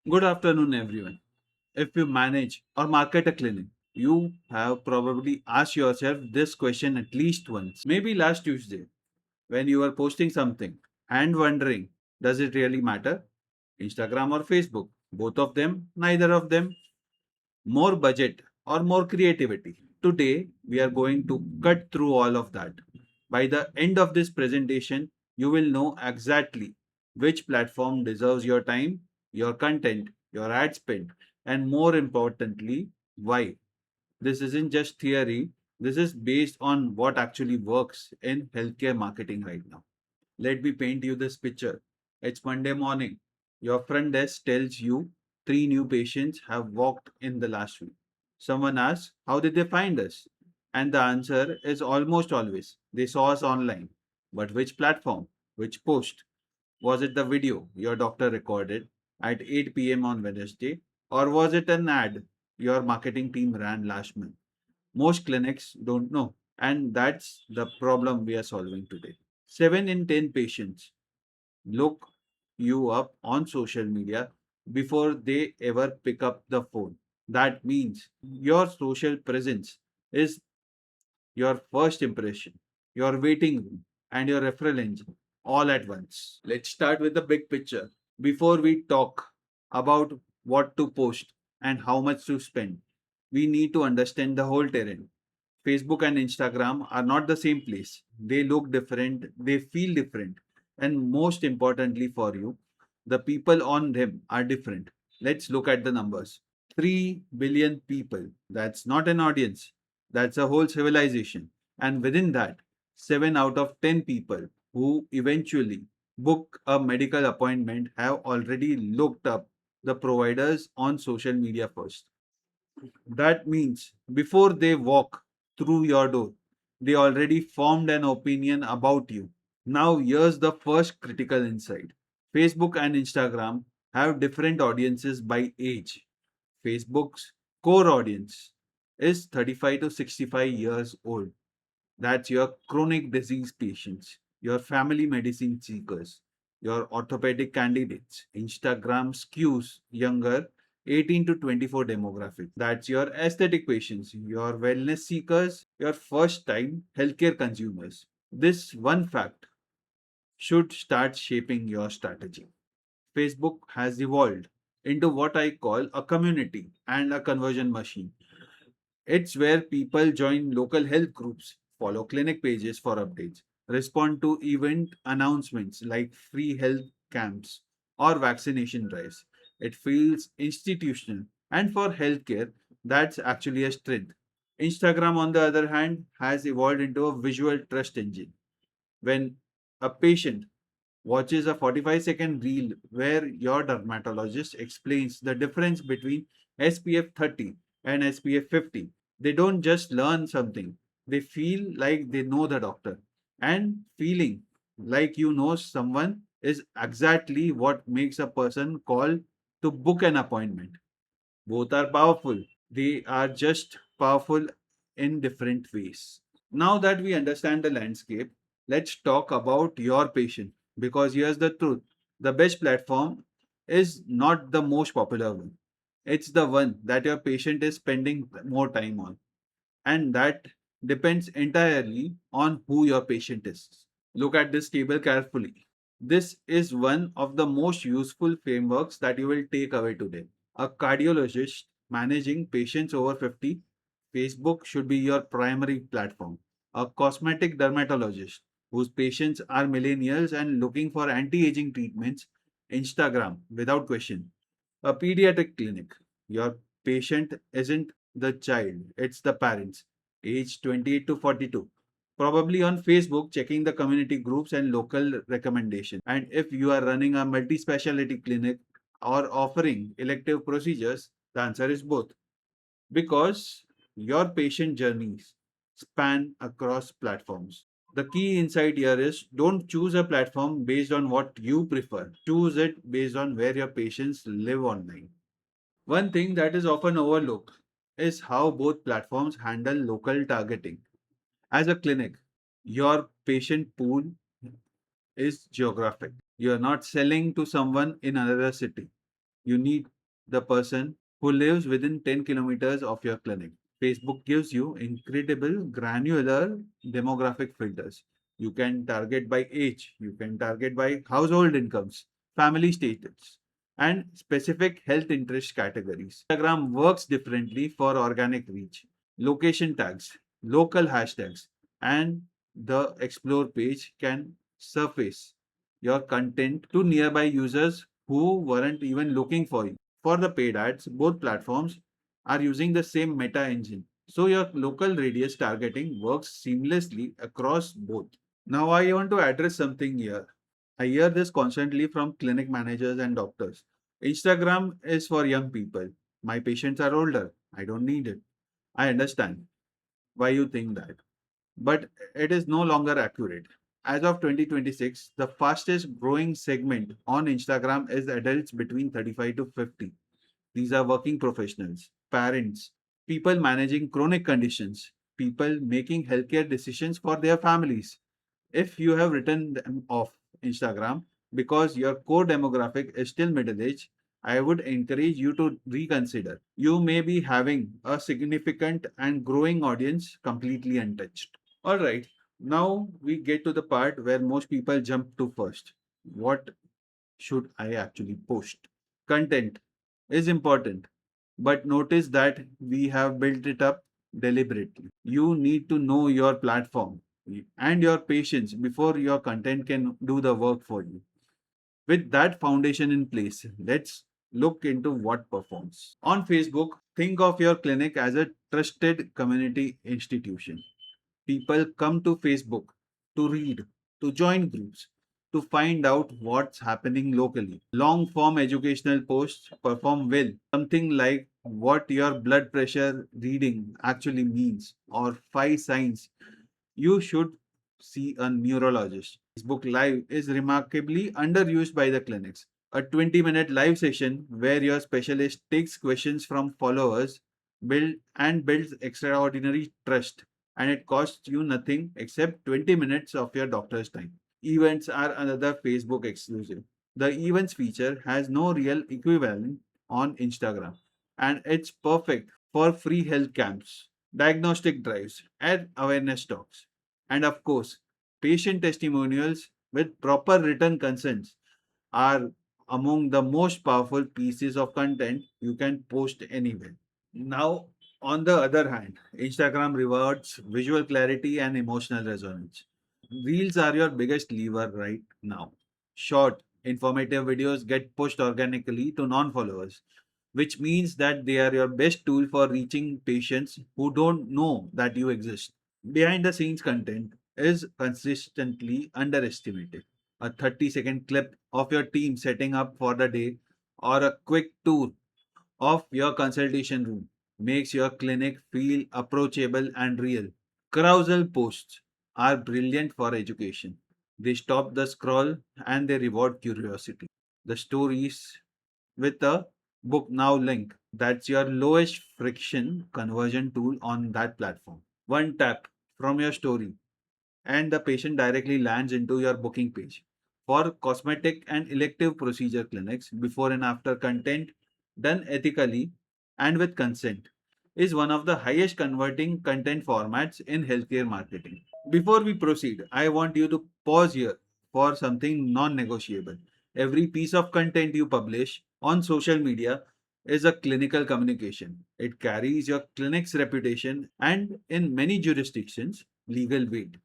Good afternoon, everyone. If you manage or market a clinic, you have probably asked yourself this question at least once. Maybe last Tuesday, when you were posting something and wondering, does it really matter? Instagram or Facebook? Both of them? Neither of them? More budget or more creativity? Today, we are going to cut through all of that. By the end of this presentation, you will know exactly which platform deserves your time, your content, your ad spend, and more importantly, why. This isn't just theory, this is based on what actually works in healthcare marketing right now. Let me paint you this picture. It's Monday morning. Your front desk tells you three new patients have walked in the last week. Someone asks, how did they find us? And the answer is almost always, they saw us online. But which platform? Which post? Was it the video your doctor recorded at 8 p.m. on Wednesday? Or was it an ad your marketing team ran last month? Most clinics don't know. And that's the problem we are solving today. 7 in 10 patients look you up on social media before they ever pick up the phone. That means your social presence is your first impression, your waiting room, and your referral engine all at once. Let's start with the big picture. Before we talk about what to post and how much to spend, we need to understand the whole terrain. Facebook and Instagram are not the same place. They look different, they feel different, and most importantly for you, the people on them are different. Let's look at the numbers. 3 billion people. That's not an audience, that's a whole civilization. And within that, 7 out of 10 people who eventually book a medical appointment have already looked up the providers on social media first. That means before they walk through your door, they already formed an opinion about you. Now, here's the first critical insight. Facebook and Instagram have different audiences by age. Facebook's core audience is 35 to 65 years old. That's your chronic disease patients, your family medicine seekers, your orthopedic candidates. Instagram skews younger 18 to 24 demographic. That's your aesthetic patients, your wellness seekers, your first time healthcare consumers. This one fact should start shaping your strategy. Facebook has evolved into what I call a community and a conversion machine. It's where people join local health groups, follow clinic pages for updates, respond to event announcements like free health camps or vaccination drives. It feels institutional, and for healthcare, that's actually a strength. Instagram, on the other hand, has evolved into a visual trust engine. When a patient watches a 45-second reel where your dermatologist explains the difference between SPF 30 and SPF 50. They don't just learn something, they feel like they know the doctor. And feeling like you know someone is exactly what makes a person call to book an appointment. Both are powerful, they are just powerful in different ways. Now that we understand the landscape, let's talk about your patient. Because here's the truth, the best platform is not the most popular one, it's the one that your patient is spending more time on. And that depends entirely on who your patient is. Look at this table carefully. This is one of the most useful frameworks that you will take away today. A cardiologist managing patients over 50, Facebook should be your primary platform. A cosmetic dermatologist whose patients are millennials and looking for anti aging treatments, Instagram without question. A pediatric clinic. Your patient isn't the child, it's the parents, age 28 to 42. Probably on Facebook, checking the community groups and local recommendations. And if you are running a multi specialty clinic or offering elective procedures, the answer is both. Because your patient journeys span across platforms. The key insight here is don't choose a platform based on what you prefer. Choose it based on where your patients live online. One thing that is often overlooked is how both platforms handle local targeting. As a clinic, your patient pool is geographic. You are not selling to someone in another city. You need the person who lives within 10 kilometers of your clinic. Facebook gives you incredible granular demographic filters. You can target by age, you can target by household incomes, family status, and specific health interest categories. Instagram works differently for organic reach. Location tags, local hashtags, and the explore page can surface your content to nearby users who weren't even looking for you. For the paid ads, both platforms are using the same meta engine. So your local radius targeting works seamlessly across both. Now I want to address something here. I hear this constantly from clinic managers and doctors. Instagram is for young people. My patients are older. I don't need it. I understand why you think that, but it is no longer accurate. As of 2026, the fastest growing segment on Instagram is adults between 35 to 50. These are working professionals, parents, people managing chronic conditions, people making healthcare decisions for their families. If you have written them off Instagram because your core demographic is still middle age, I would encourage you to reconsider. You may be having a significant and growing audience completely untouched. All right, now we get to the part where most people jump to first. What should I actually post? Content is important, but notice that we have built it up deliberately. You need to know your platform and your patients before your content can do the work for you. With that foundation in place, let's look into what performs. On Facebook, think of your clinic as a trusted community institution. People come to Facebook to read, to join groups, to find out what's happening locally. Long form educational posts perform well. Something like what your blood pressure reading actually means, or 5 signs you should see a neurologist. Facebook Live is remarkably underused by the clinics. A 20-minute live session where your specialist takes questions from followers builds extraordinary trust, and it costs you nothing except 20 minutes of your doctor's time. Events are another Facebook exclusive. The events feature has no real equivalent on Instagram, and it's perfect for free health camps, diagnostic drives, and awareness talks. And of course, patient testimonials with proper written consents are among the most powerful pieces of content you can post anywhere. Now, on the other hand, Instagram rewards visual clarity and emotional resonance. Reels are your biggest lever right now. Short, informative videos get pushed organically to non followers, which means that they are your best tool for reaching patients who don't know that you exist. Behind the scenes content is consistently underestimated. A 30-second clip of your team setting up for the day or a quick tour of your consultation room makes your clinic feel approachable and real. Carousel posts are brilliant for education. They stop the scroll and they reward curiosity. The stories with a book now link. That's your lowest friction conversion tool on that platform. One tap from your story and the patient directly lands into your booking page. For cosmetic and elective procedure clinics, before and after content done ethically and with consent is one of the highest converting content formats in healthcare marketing. Before we proceed, I want you to pause here for something non negotiable. Every piece of content you publish on social media is a clinical communication. It carries your clinic's reputation and, in many jurisdictions, legal weight.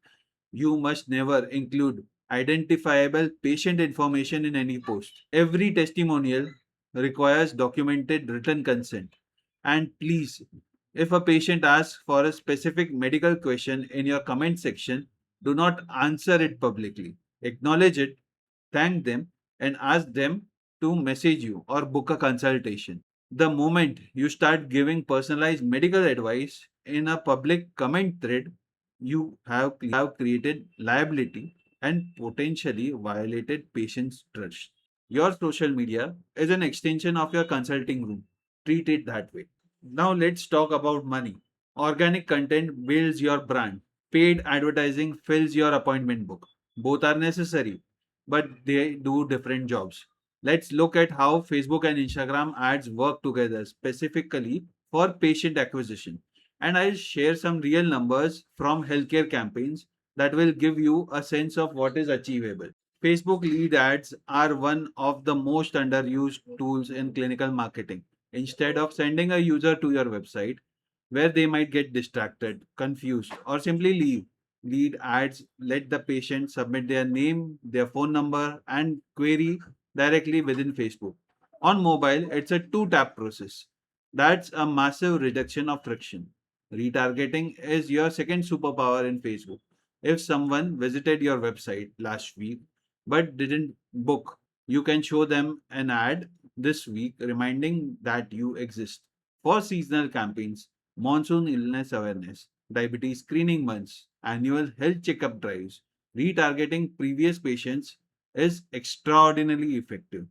You must never include identifiable patient information in any post. Every testimonial requires documented written consent. And please, if a patient asks for a specific medical question in your comment section, do not answer it publicly. Acknowledge it, thank them, and ask them to message you or book a consultation. The moment you start giving personalized medical advice in a public comment thread, you have created liability and potentially violated patients' trust. Your social media is an extension of your consulting room. Treat it that way. Now let's talk about money. Organic content builds your brand. Paid advertising fills your appointment book. Both are necessary, but they do different jobs. Let's look at how Facebook and Instagram ads work together specifically for patient acquisition. And I'll share some real numbers from healthcare campaigns that will give you a sense of what is achievable. Facebook lead ads are one of the most underused tools in clinical marketing. Instead of sending a user to your website where they might get distracted, confused, or simply leave, lead ads let the patient submit their name, their phone number, and query directly within Facebook. On mobile, it's a two tap process. That's a massive reduction of friction. Retargeting is your second superpower in Facebook. If someone visited your website last week but didn't book, you can show them an ad this week reminding that you exist. For seasonal campaigns, monsoon illness awareness, diabetes screening months, annual health checkup drives, retargeting previous patients is extraordinarily effective.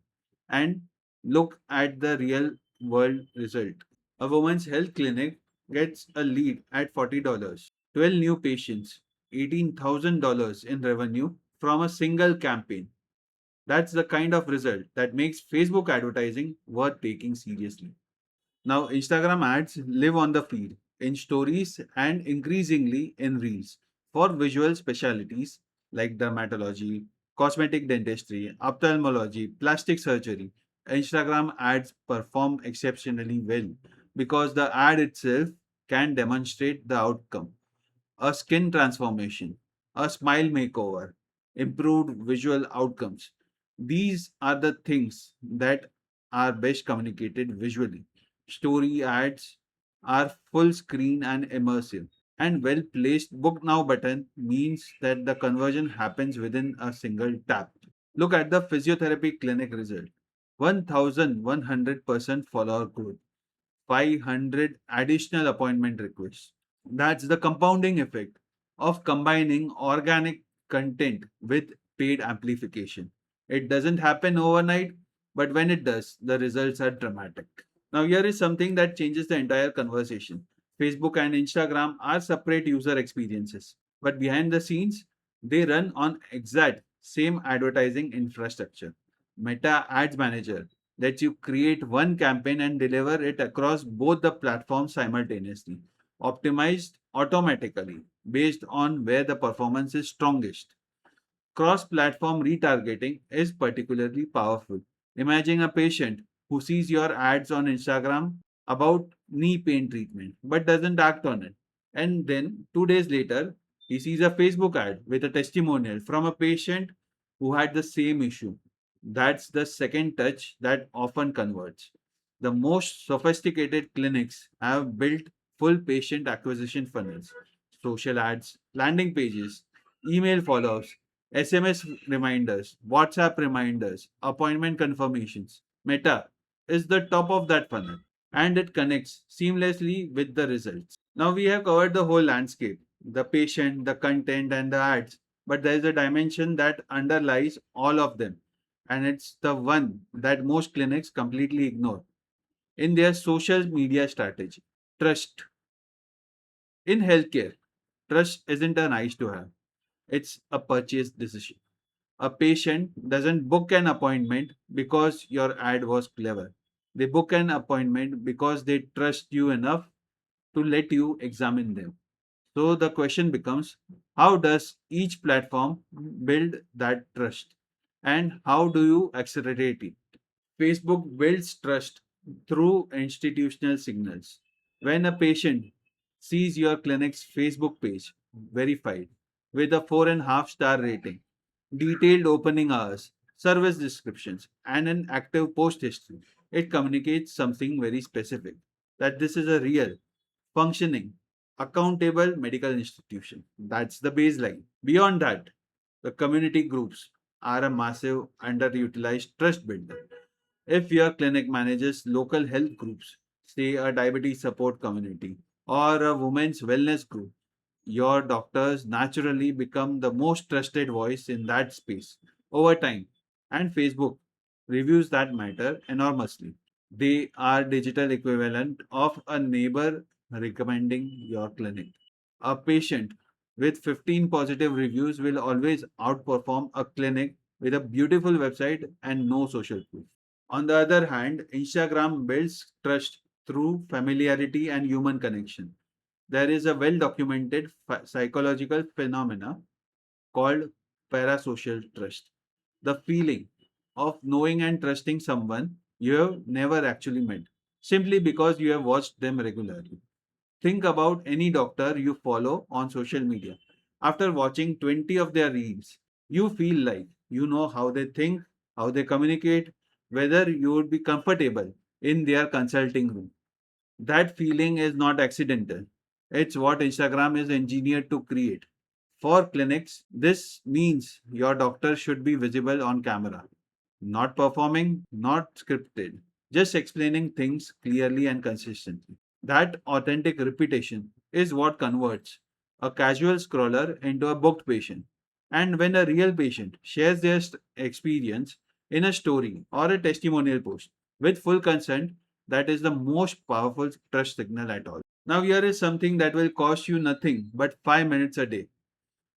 And look at the real world result. A woman's health clinic gets a lead at $40, 12 new patients, $18,000 in revenue from a single campaign. That's the kind of result that makes Facebook advertising worth taking seriously. Now, Instagram ads live on the feed, in stories, and increasingly in reels. For visual specialties like dermatology, cosmetic dentistry, ophthalmology, plastic surgery, Instagram ads perform exceptionally well because the ad itself can demonstrate the outcome: a skin transformation, a smile makeover, improved visual outcomes. These are the things that are best communicated visually. Story ads are full screen and immersive. And well placed book now button means that the conversion happens within a single tap. Look at the physiotherapy clinic result: 1100% follower growth, 500 additional appointment requests. That's the compounding effect of combining organic content with paid amplification. It doesn't happen overnight, but when it does, the results are dramatic. Now, here is something that changes the entire conversation. Facebook and Instagram are separate user experiences, but behind the scenes, they run on exact same advertising infrastructure. Meta Ads Manager lets you create one campaign and deliver it across both the platforms simultaneously, optimized automatically based on where the performance is strongest. Cross platform retargeting is particularly powerful. Imagine a patient who sees your ads on Instagram about knee pain treatment but doesn't act on it. And then 2 days later, he sees a Facebook ad with a testimonial from a patient who had the same issue. That's the second touch that often converts. The most sophisticated clinics have built full patient acquisition funnels: social ads, landing pages, email follow ups, SMS reminders, WhatsApp reminders, appointment confirmations. Meta is the top of that funnel and it connects seamlessly with the results. Now we have covered the whole landscape: the patient, the content, and the ads. But there is a dimension that underlies all of them, and it's the one that most clinics completely ignore in their social media strategy: trust. In healthcare, trust isn't a nice to have, it's a purchase decision. A patient doesn't book an appointment because your ad was clever. They book an appointment because they trust you enough to let you examine them. So the question becomes, how does each platform build that trust? And how do you accelerate it? Facebook builds trust through institutional signals. When a patient sees your clinic's Facebook page, verified, with a 4.5 star rating, detailed opening hours, service descriptions, and an active post history, it communicates something very specific: that this is a real, functioning, accountable medical institution. That's the baseline. Beyond that, the community groups are a massive underutilized trust builder. If your clinic manages local health groups, say a diabetes support community or a women's wellness group, your doctors naturally become the most trusted voice in that space over time. And Facebook reviews that matter enormously. They are digital equivalent of a neighbor recommending your clinic. A patient with 15 positive reviews will always outperform a clinic with a beautiful website and no social proof. On the other hand, Instagram builds trust through familiarity and human connection. There is a well documented psychological phenomena called parasocial trust. The feeling of knowing and trusting someone you have never actually met simply because you have watched them regularly. Think about any doctor you follow on social media. After watching 20 of their reels, you feel like you know how they think, how they communicate, whether you would be comfortable in their consulting room. That feeling is not accidental. It's what Instagram is engineered to create. For clinics, this means your doctor should be visible on camera, not performing, not scripted, just explaining things clearly and consistently. That authentic repetition is what converts a casual scroller into a booked patient. And when a real patient shares their experience in a story or a testimonial post with full consent, that is the most powerful trust signal at all. Now, here is something that will cost you nothing but 5 minutes a day,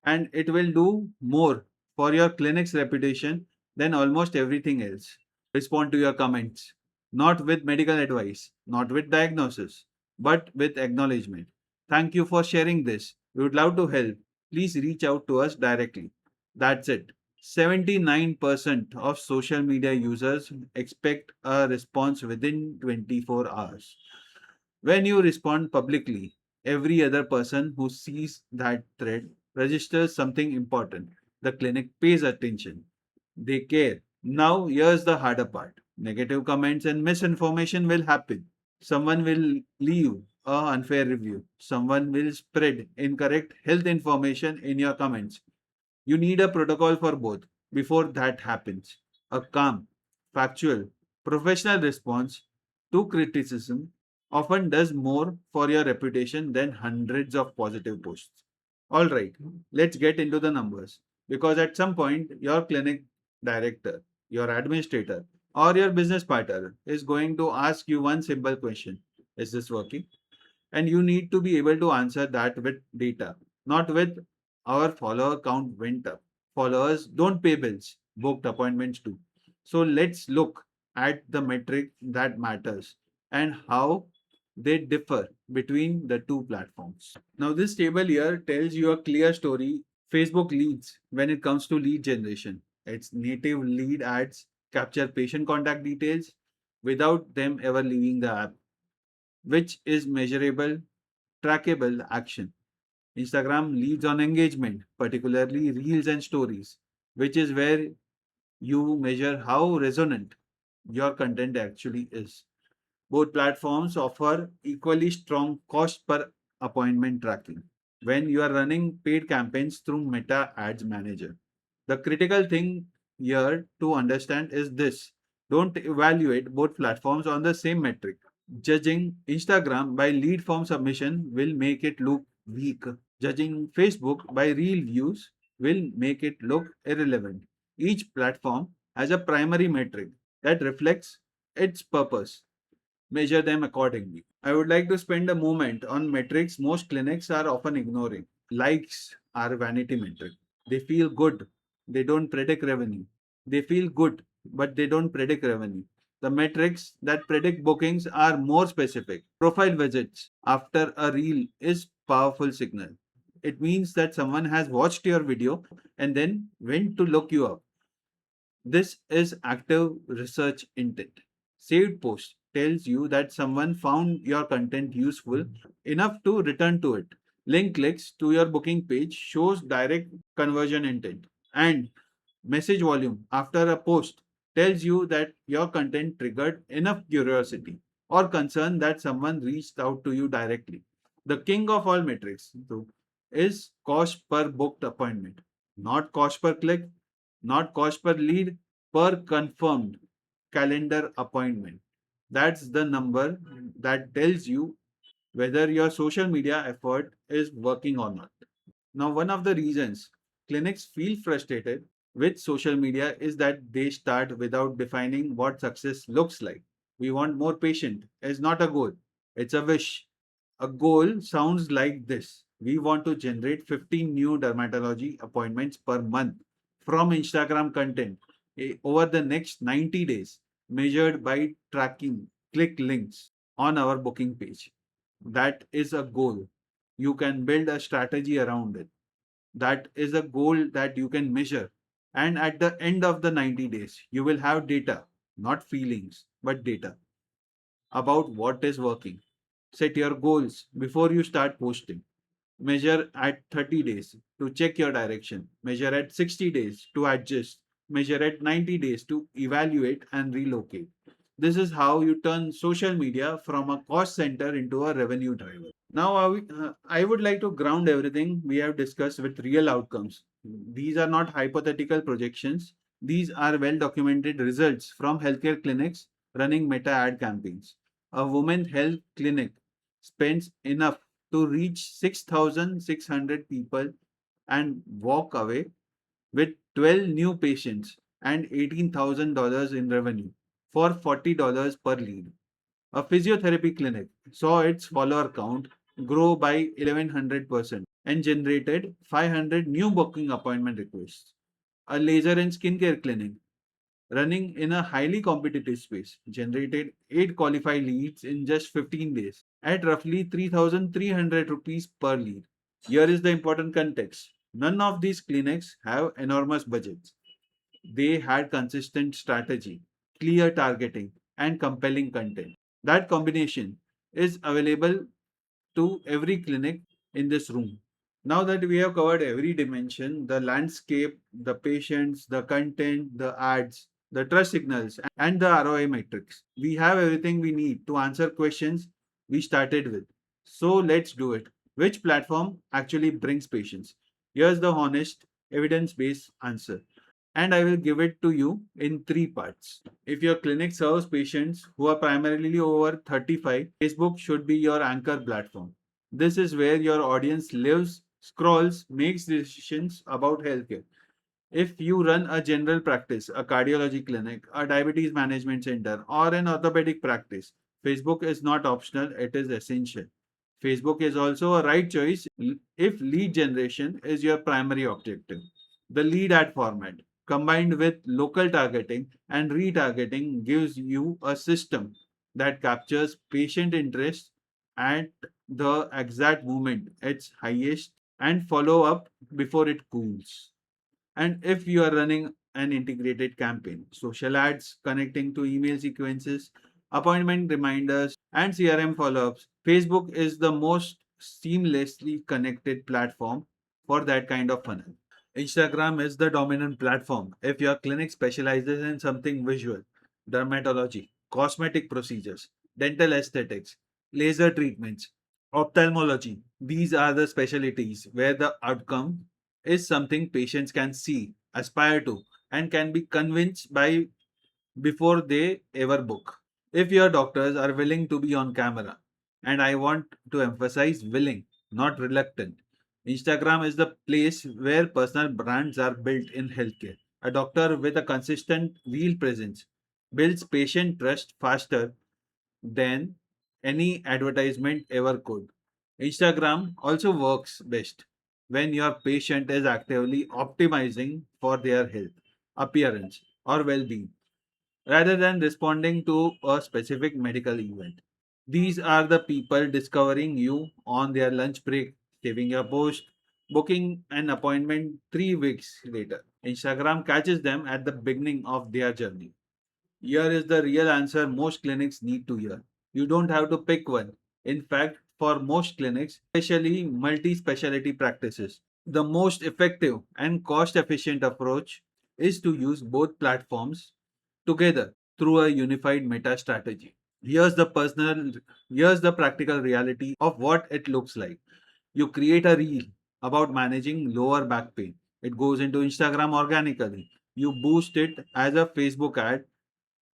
and it will do more for your clinic's reputation than almost everything else. Respond to your comments, not with medical advice, not with diagnosis, but with acknowledgement. Thank you for sharing this. We would love to help. Please reach out to us directly. That's it. 79% of social media users expect a response within 24 hours. When you respond publicly, every other person who sees that thread registers something important. The clinic pays attention. They care. Now, here's the harder part. Negative comments and misinformation will happen. Someone will leave a unfair review. Someone will spread incorrect health information in your comments. You need a protocol for both before that happens. A calm, factual, professional response to criticism often does more for your reputation than hundreds of positive posts. All right, let's get into the numbers, because at some point, your clinic director, your administrator, or your business partner is going to ask you one simple question: is this working? And you need to be able to answer that with data, not with our follower count went up. Followers don't pay bills, booked appointments do. So let's look at the metric that matters and how they differ between the two platforms. Now, this table here tells you a clear story. Facebook leads when it comes to lead generation. Its native lead ads capture patient contact details without them ever leaving the app, which is measurable, trackable action. Instagram leads on engagement, particularly reels and stories, which is where you measure how resonant your content actually is. Both platforms offer equally strong cost per appointment tracking when you are running paid campaigns through Meta Ads Manager. The critical thing here to understand is this: don't evaluate both platforms on the same metric. Judging Instagram by lead form submission will make it look weak. Judging Facebook by real views will make it look irrelevant. Each platform has a primary metric that reflects its purpose. Measure them accordingly. I would like to spend a moment on metrics most clinics are often ignoring. Likes are vanity metric. They feel good. They don't predict revenue. They feel good, but they don't predict revenue. The metrics that predict bookings are more specific. Profile visits after a reel is powerful signal. It means that someone has watched your video and then went to look you up. This is active research intent. Saved post tells you that someone found your content useful enough to return to it. Link clicks to your booking page shows direct conversion intent. And message volume after a post tells you that your content triggered enough curiosity or concern that someone reached out to you directly. The king of all metrics, though, is cost per booked appointment, not cost per click, not cost per lead, per confirmed calendar appointment. That's the number that tells you whether your social media effort is working or not. Now, one of the reasons clinics feel frustrated with social media is that they start without defining what success looks like. We want more patient is not a goal, it's a wish. A goal sounds like this: we want to generate 15 new dermatology appointments per month from Instagram content over the next 90 days, measured by tracking click links on our booking page. That is a goal. You can build a strategy around it. That is a goal that you can measure. And at the end of the 90 days, you will have data, not feelings, but data about what is working. Set your goals before you start posting. Measure at 30 days to check your direction. Measure at 60 days to adjust. Measure at 90 days to evaluate and relocate. This is how you turn social media from a cost center into a revenue driver. Now, I would like to ground everything we have discussed with real outcomes. These are not hypothetical projections. These are well documented results from healthcare clinics running meta ad campaigns. A women health clinic spends enough to reach 6,600 people and walk away with 12 new patients and $18,000 in revenue for $40 per lead. A physiotherapy clinic saw its follower count grow by 1100% and generated 500 new booking appointment requests. A laser and skincare clinic running in a highly competitive space generated 8 qualified leads in just 15 days at roughly 3,300 rupees per lead. Here is the important context. None of these clinics have enormous budgets. They had consistent strategy, clear targeting, and compelling content. That combination is available to every clinic in this room. Now that we have covered every dimension, the landscape, the patients, the content, the ads, the trust signals, and the ROI metrics, we have everything we need to answer questions we started with. So let's do it. Which platform actually brings patients? Here's the honest, evidence based answer, and I will give it to you in three parts. If your clinic serves patients who are primarily over 35, Facebook should be your anchor platform. This is where your audience lives, scrolls, makes decisions about healthcare. If you run a general practice, a cardiology clinic, a diabetes management center, or an orthopedic practice, Facebook is not optional, it is essential. Facebook is also a right choice if lead generation is your primary objective. The lead ad format, combined with local targeting and retargeting, gives you a system that captures patient interest at the exact moment it's highest and follow up before it cools. And if you are running an integrated campaign, social ads connecting to email sequences, appointment reminders, and CRM follow ups, Facebook is the most seamlessly connected platform for that kind of funnel. Instagram is the dominant platform if your clinic specializes in something visual, dermatology, cosmetic procedures, dental aesthetics, laser treatments, ophthalmology. These are the specialties where the outcome is something patients can see, aspire to, and can be convinced by before they ever book. If your doctors are willing to be on camera, and I want to emphasize willing, not reluctant, Instagram is the place where personal brands are built in healthcare. A doctor with a consistent real presence builds patient trust faster than any advertisement ever could. Instagram also works best when your patient is actively optimizing for their health, appearance, or well being rather than responding to a specific medical event. These are the people discovering you on their lunch break, saving your post, booking an appointment 3 weeks later. Instagram catches them at the beginning of their journey. Here is the real answer most clinics need to hear. You don't have to pick one. In fact, for most clinics, especially multi specialty practices, the most effective and cost efficient approach is to use both platforms together through a unified meta strategy. Here's the personal, here's the practical reality of what it looks like. You create a reel about managing lower back pain. It goes into Instagram organically. You boost it as a Facebook ad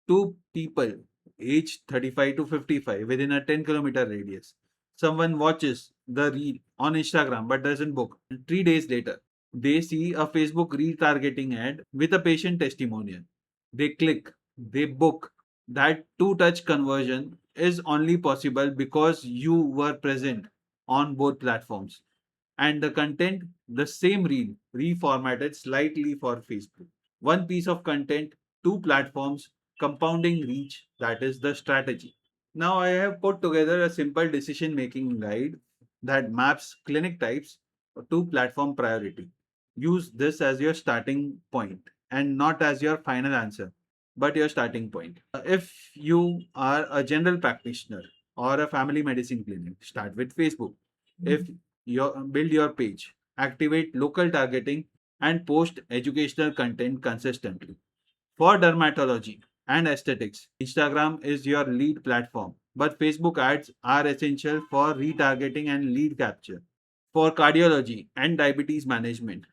to people aged 35 to 55 within a 10-kilometer radius. Someone watches the reel on Instagram but doesn't book. 3 days later, they see a Facebook retargeting ad with a patient testimonial. They click, they book. That two touch conversion is only possible because you were present on both platforms. and the content the same reel, reformatted slightly for Facebook. One piece of content, two platforms, compounding reach, that is the strategy. Now I have put together a simple decision making guide that maps clinic types to platform priority. Use this as your starting point and not as your final answer, but your starting point. If you are a general practitioner or a family medicine clinic, start with Facebook. If you build your page, activate local targeting, and post educational content consistently. For dermatology and aesthetics, Instagram is your lead platform, but Facebook ads are essential for retargeting and lead capture. For cardiology and diabetes management,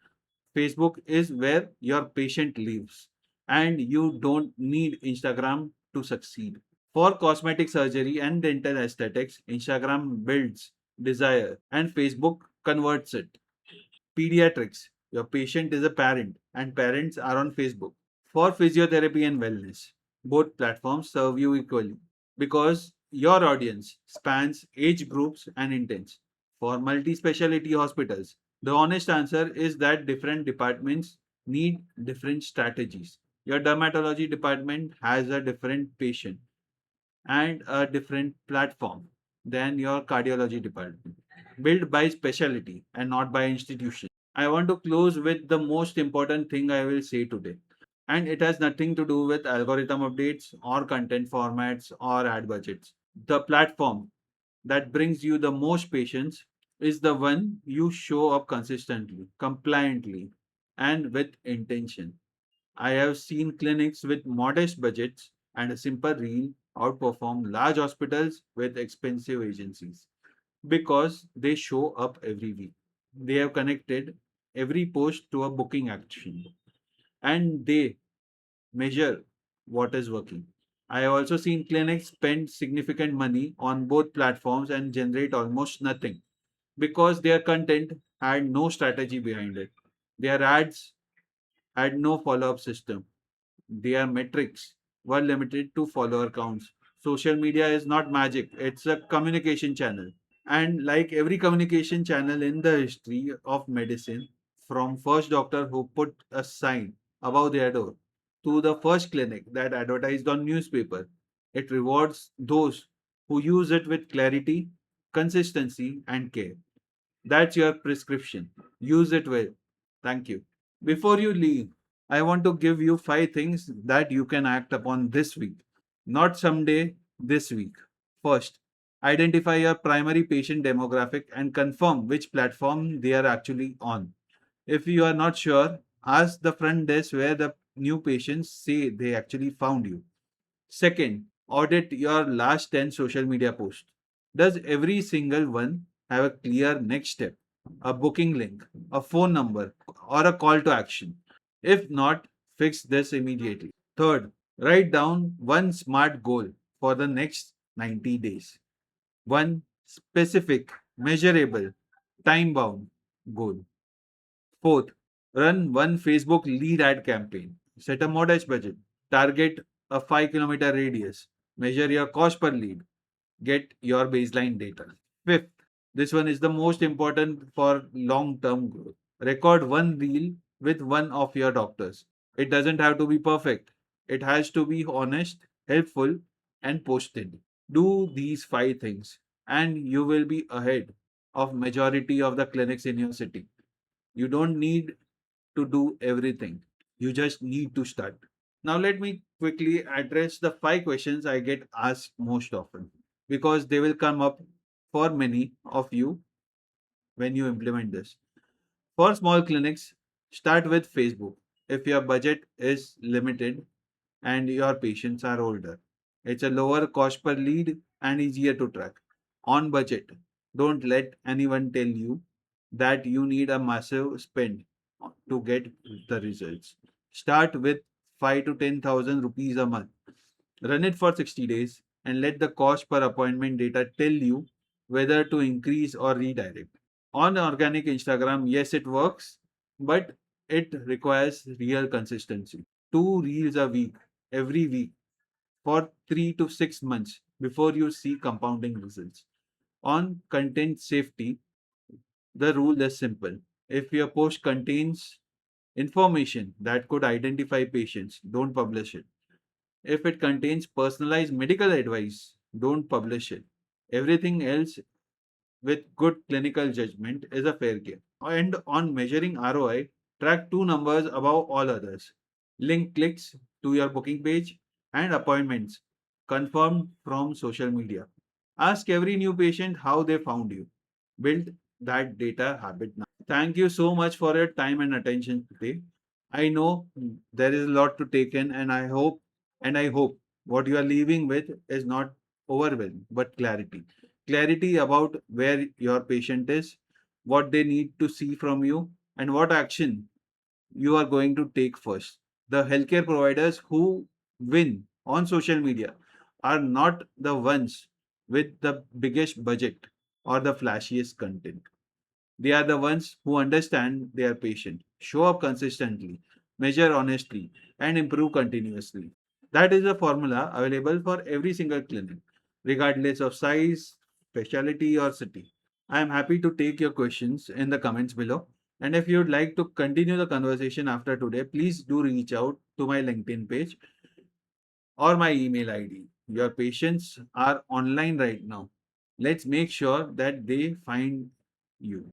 Facebook is where your patient lives, and you don't need Instagram to succeed. For cosmetic surgery and dental aesthetics, Instagram builds desire and Facebook converts it. Pediatrics, your patient is a parent, and parents are on Facebook. For physiotherapy and wellness, both platforms serve you equally because your audience spans age groups and intents. For multi speciality hospitals, the honest answer is that different departments need different strategies. Your dermatology department has a different patient and a different platform than your cardiology department, built by specialty and not by institution. I want to close with the most important thing I will say today. And it has nothing to do with algorithm updates or content formats or ad budgets. The platform that brings you the most patients is the one you show up consistently, compliantly, and with intention. I have seen clinics with modest budgets and a simple reel outperform large hospitals with expensive agencies because they show up every week. They have connected every post to a booking action and they measure what is working. I have also seen clinics spend significant money on both platforms and generate almost nothing because their content had no strategy behind it. Their ads had no follow up system. Their metrics were limited to follower counts. Social media is not magic, it's a communication channel. And like every communication channel in the history of medicine, from first doctor who put a sign above their door to the first clinic that advertised on newspaper, it rewards those who use it with clarity, consistency, and care. That's your prescription. Use it well. Thank you. Before you leave, I want to give you five things that you can act upon this week, not someday, this week. First, identify your primary patient demographic and confirm which platform they are actually on. If you are not sure, ask the front desk where the new patients say they actually found you. Second, audit your last 10 social media posts. Does every single one have a clear next step, a booking link, a phone number, or a call to action? If not, fix this immediately. Third, write down one smart goal for the next 90 days. One specific, measurable, time bound goal. Fourth, run one Facebook lead ad campaign. Set a modest budget. Target a 5 kilometer radius. Measure your cost per lead. Get your baseline data. Fifth, this one is the most important for long term growth. Record one reel with one of your doctors. It doesn't have to be perfect, it has to be honest, helpful, and posted. Do these five things, and you will be ahead of majority of the clinics in your city. You don't need to do everything. You just need to start. Now, let me quickly address the five questions I get asked most often because they will come up for many of you when you implement this. For small clinics, start with Facebook. If your budget is limited and your patients are older, it's a lower cost per lead and easier to track. On budget, don't let anyone tell you that you need a massive spend to get the results. Start with 5 to 10,000 rupees a month. Run it for 60 days and let the cost per appointment data tell you whether to increase or redirect. On organic Instagram, yes, it works, but it requires real consistency. Two reels a week, every week, for 3 to 6 months before you see compounding results. On content safety, The rule is simple. If your post contains information that could identify patients, don't publish it. If it contains personalized medical advice, don't publish it. Everything else with good clinical judgment is a fair game. And on measuring ROI, track two numbers above all others: link clicks to your booking page and appointments confirmed from social media. Ask every new patient how they found you. Build that data habit now. Thank you so much for your time and attention today. I know there is a lot to take in, and I hope what you are leaving with is not overwhelm, but clarity. Clarity about where your patient is, what they need to see from you, and what action you are going to take first. The healthcare providers who win on social media are not the ones with the biggest budget or the flashiest content. They are the ones who understand their patient, show up consistently, measure honestly, and improve continuously. That is a formula available for every single clinic, regardless of size, specialty, or city. I am happy to take your questions in the comments below. And if you'd like to continue the conversation after today, please do reach out to my LinkedIn page or my email ID. Your patients are online right now. Let's make sure that they find you.